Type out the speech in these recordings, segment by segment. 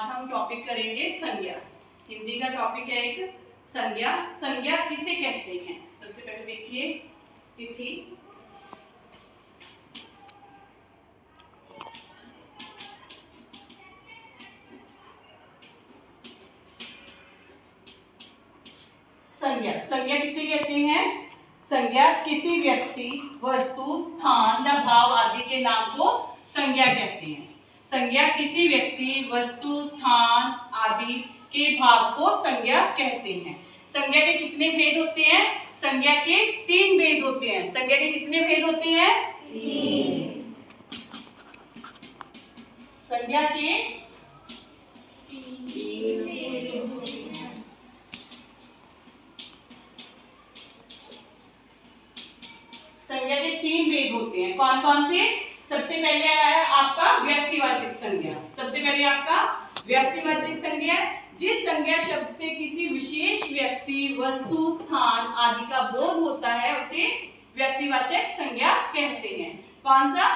हम टॉपिक करेंगे संज्ञा। हिंदी का टॉपिक है एक संज्ञा। संज्ञा किसे कहते हैं? सबसे पहले देखिए तिथि, संज्ञा। संज्ञा किसे कहते हैं? संज्ञा किसी व्यक्ति, वस्तु, स्थान या भाव आदि के नाम को संज्ञा कहते हैं। संज्ञा किसी व्यक्ति, वस्तु, स्थान आदि के भाव को संज्ञा कहते हैं। संज्ञा के कितने भेद होते हैं? संज्ञा के 3 भेद होते हैं। संज्ञा के कितने भेद होते हैं? 3। संज्ञा के 3 भेद होते हैं। संज्ञा के 3 भेद होते हैं। कौन कौन से? सबसे पहले है आपका व्यक्तिवाचक संज्ञा। सबसे पहले आपका व्यक्तिवाचक संज्ञा, जिस संज्ञा शब्द से किसी विशेष व्यक्ति, वस्तु, स्थान आदि का बोध होता है उसे व्यक्तिवाचक संज्ञा कहते हैं। कौन सा?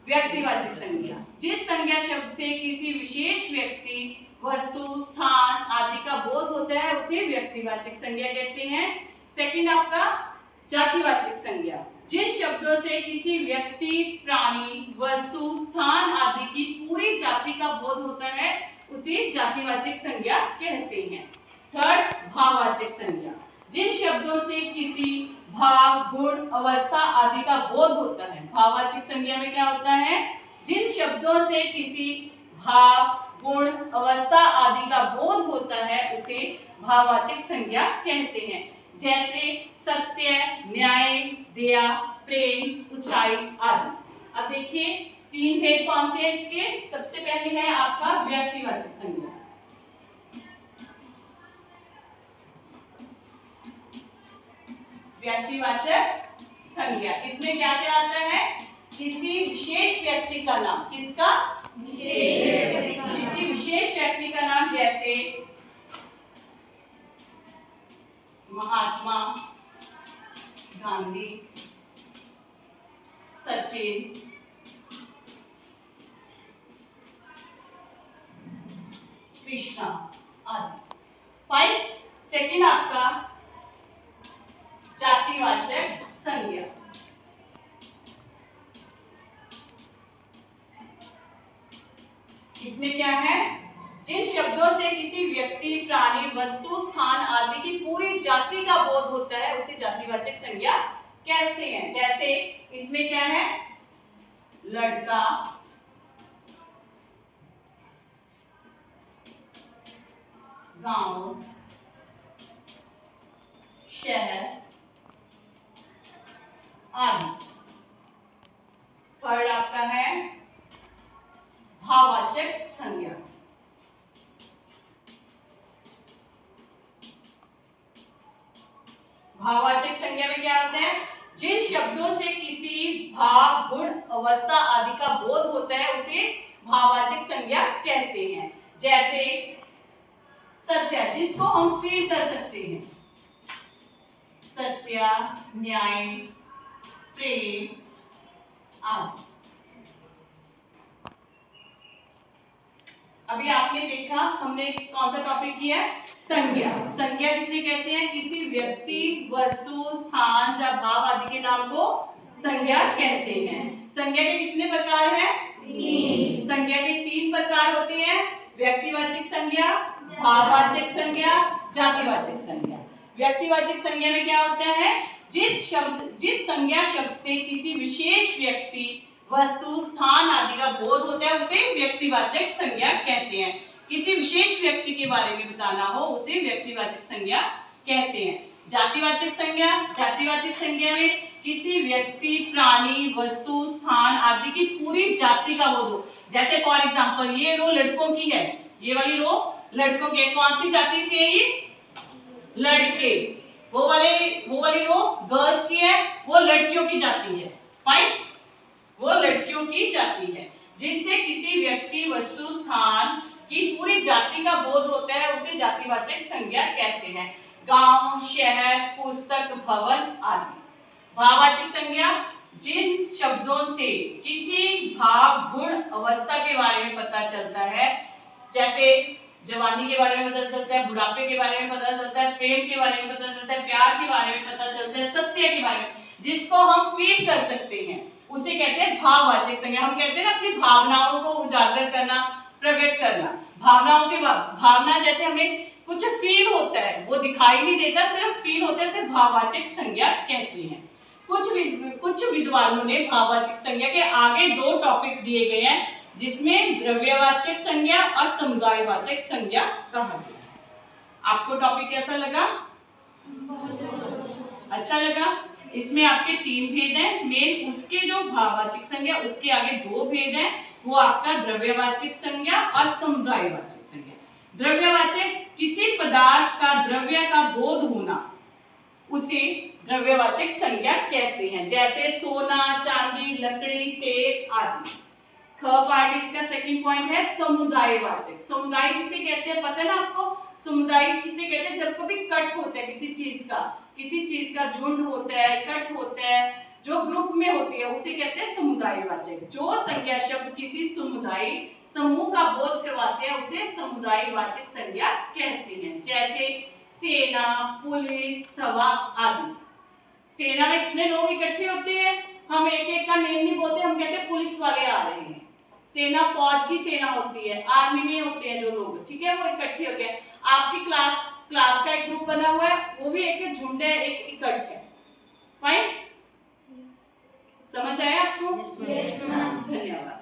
व्यक्तिवाचक संज्ञा। जिस संज्ञा शब्द से किसी विशेष व्यक्ति, वस्तु, स्थान आदि का बोध होता है उसे व्यक्तिवाचक संज्ञा कहते हैं। सेकंड आपका जातिवाचक संज्ञा, जिन शब्दों से किसी व्यक्ति, प्राणी, वस्तु, स्थान आदि की पूरी जाति का बोध होता है उसे जातिवाचक संज्ञा कहते हैं। थर्ड भाववाचक संज्ञा, जिन शब्दों से किसी भाव, गुण, अवस्था आदि का बोध होता है। भाववाचक संज्ञा में क्या होता है? जिन शब्दों से किसी भाव, गुण, अवस्था आदि का बोध होता है उसे भाववाचक संज्ञा कहते हैं। जैसे सत्य, न्याय, दया, प्रेम, ऊंचाई आदि। अब देखिए 3 भेद कौन से हैं इसके? सबसे पहले है आपका व्यक्तिवाचक संज्ञा। व्यक्तिवाचक संज्ञा, इसमें क्या क्या आता है? किसी विशेष व्यक्ति का नाम। किसका? किसी विशेष व्यक्ति का नाम, जैसे महात्मा गांधी, सचिन, कृष्णा आदि। 5 सेकंड आपका जातिवाचक संज्ञा। इसमें क्या है? जिन शब्दों से किसी व्यक्ति, प्राणी, वस्तु, स्थान आदि की पूरी जाति का बोध होता है उसे जातिवाचक संज्ञा कहते हैं। जैसे इसमें क्या है? लड़का, गांव, शहर आदि। थर्ड आपका है भाववाचक संज्ञा। भाववाचक संज्ञा में क्या होता है? जिन शब्दों से किसी भाव, गुण, अवस्था आदि का बोध होता है उसे भाववाचक संज्ञा कहते हैं। जैसे सत्य, जिसको हम फील कर सकते हैं। सत्य, न्याय, प्रेम आदि। अभी आपने देखा हमने कौन सा टॉपिक किया? संज्ञा। संज्ञा किसे कहते हैं? किसी व्यक्ति, वस्तु, स्थान या भाव आदि के नाम को संज्ञा कहते हैं। संज्ञा के कितने प्रकार हैं? 3। संज्ञा के 3 प्रकार होते हैं। व्यक्तिवाचक संज्ञा, भाववाचक संज्ञा, जातिवाचक संज्ञा। व्यक्तिवाचक संज्ञा में क्या होता है? जिस संज्ञा शब्द से किसी विशेष व्यक्ति, वस्तु, स्थान आदि का बोध होता है उसे व्यक्तिवाचक संज्ञा कहते हैं। किसी विशेष व्यक्ति के बारे में बताना हो उसे व्यक्तिवाचक संज्ञा कहते हैं। जातिवाचक संज्ञा, जातिवाचक संज्ञा में किसी व्यक्ति, प्राणी, वस्तु, स्थान आदि की पूरी जाति का बोध हो। जैसे फॉर एग्जांपल ये रो लड़कों की है, ये वाली रो लड़कों की है। कौन सी जाति से है ये? लड़के। वो वाली रो गर्ल्स की है, वो लड़कियों की जाति है। फाइन, वो लड़कियों की जाति है। जिससे किसी व्यक्ति, वस्तु, स्थान की पूरी जाति का बोध होता है उसे जातिवाचक संज्ञा कहते हैं। गांव, शहर, पुस्तक, भवन आदि। भाववाचक संज्ञा, जिन शब्दों से किसी भाव, गुण, अवस्था के बारे में पता चलता है जैसे जवानी के बारे में पता चलता है, बुढ़ापे के बारे में पता चलता है, प्रेम के बारे में पता चलता है, प्यार के बारे में पता चलता है, सत्य के बारे में, जिसको हम फील कर सकते हैं उसे कहते हैं भाववाचक संज्ञा। हम कहते हैं ना अपनी भावनाओं को उजागर करना, प्रकट करना। भावनाओं के भावना जैसे हमें कुछ फील होता है, वो दिखाई नहीं देता, सिर्फ फील होता है, सिर्फ भाववाचक संज्ञा कहते हैं। कुछ विद्वानों ने भाववाचक संज्ञा के आगे 2 टॉपिक दिए गए हैं, जिसमें द्रव्यवाचक संज्ञा और समुदायवाचक संज्ञा कहा गया है। आपको टॉपिक कैसा लगा? अच्छा लगा? इसमें आपके 3 भेद हैं। मेन उसके जो भाववाचक संज्ञा उसके आगे 2 भेद हैं, वो आपका द्रव्यवाचक संज्ञा और समुदायवाचक संज्ञा। द्रव्यवाचक किसी पदार्थ का द्रव्य का बोध होना, उसे द्रव्यवाचक संज्ञा कहते हैं। जैसे सोना, चांदी, लकड़ी, तेल आदि। ख पार्ट इसका सेकंड पॉइंट है समुदायवाचक। समुदाय किसे कहते हैं पता है ना आपको? समुदाय किसे कहते हैं? जब कभी इकट्ठ होता है किसी चीज का झुंड होता है, इकट्ठ होता है, जो ग्रुप में होती है, उसे कहते हैं समुदायवाचक। जो संज्ञा शब्द किसी समुदाय समूह का बोध करवाते हैं उसे समुदायवाचक संज्ञा कहते हैं। जैसे सेना, पुलिस, सभा आदि। सेना में कितने लोग इकट्ठे होते हैं? हम एक एक का नेम नहीं बोलते, हम कहते हैं पुलिस वाले आ रहे हैं। सेना फौज की सेना होती है, आर्मी में होते हैं जो लोग, ठीक है, वो इकट्ठे होते हैं। आपकी क्लास का एक ग्रुप बना हुआ है, वो भी एक झुंड है, एक इकट्ठ है। फाइन, समझ आया आपको? धन्यवाद।